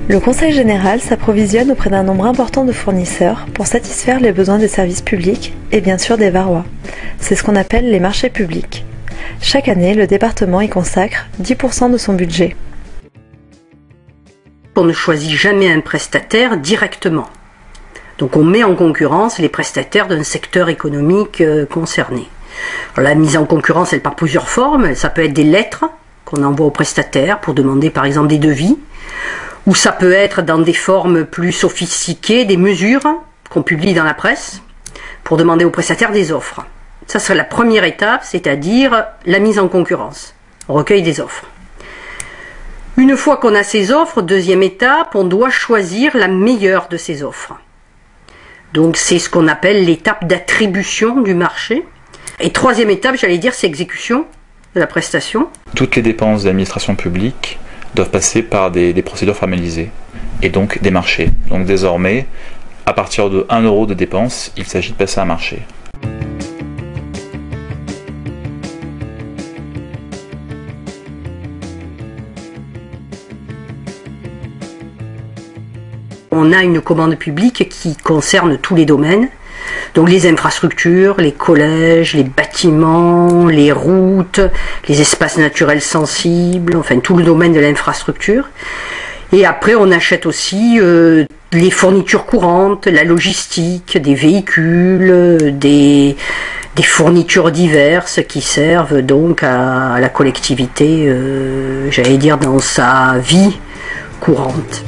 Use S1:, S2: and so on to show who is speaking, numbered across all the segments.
S1: Le Conseil général s'approvisionne auprès d'un nombre important de fournisseurs pour satisfaire les besoins des services publics et bien sûr des Varois. C'est ce qu'on appelle les marchés publics. Chaque année, le département y consacre 10% de son budget.
S2: On ne choisit jamais un prestataire directement. Donc on met en concurrence les prestataires d'un secteur économique concerné. Alors, la mise en concurrence, elle part plusieurs formes. Ça peut être des lettres qu'on envoie aux prestataires pour demander par exemple des devis. Ou ça peut être dans des formes plus sophistiquées, des mesures qu'on publie dans la presse pour demander aux prestataires des offres. Ça serait la première étape, c'est-à-dire la mise en concurrence. On recueille des offres. Une fois qu'on a ces offres, deuxième étape, on doit choisir la meilleure de ces offres. Donc c'est ce qu'on appelle l'étape d'attribution du marché. Et troisième étape, j'allais dire, c'est exécution de la prestation.
S3: Toutes les dépenses d'administration publique doivent passer par des procédures formalisées et donc des marchés. Donc désormais, à partir de 1 euro de dépenses, il s'agit de passer un marché.
S2: On a une commande publique qui concerne tous les domaines. Donc les infrastructures, les collèges, les bâtiments, les routes, les espaces naturels sensibles, enfin tout le domaine de l'infrastructure. Et après on achète aussi les fournitures courantes, la logistique, des véhicules, des fournitures diverses qui servent donc à la collectivité, j'allais dire dans sa vie courante.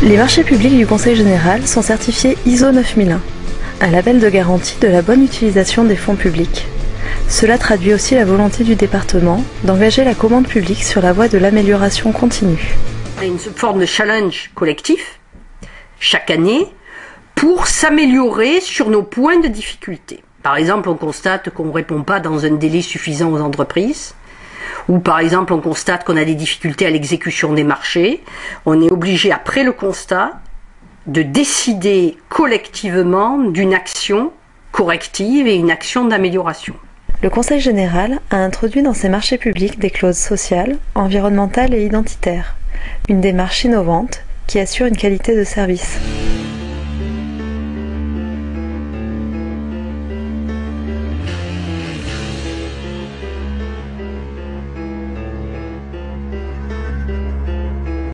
S1: Les marchés publics du Conseil général sont certifiés ISO 9001, un label de garantie de la bonne utilisation des fonds publics. Cela traduit aussi la volonté du département d'engager la commande publique sur la voie de l'amélioration continue.
S2: Il y a une forme de challenge collectif chaque année pour s'améliorer sur nos points de difficulté. Par exemple, on constate qu'on ne répond pas dans un délai suffisant aux entreprises. Ou par exemple on constate qu'on a des difficultés à l'exécution des marchés, on est obligé après le constat de décider collectivement d'une action corrective et une action d'amélioration.
S1: Le Conseil général a introduit dans ses marchés publics des clauses sociales, environnementales et identitaires, une démarche innovante qui assure une qualité de service.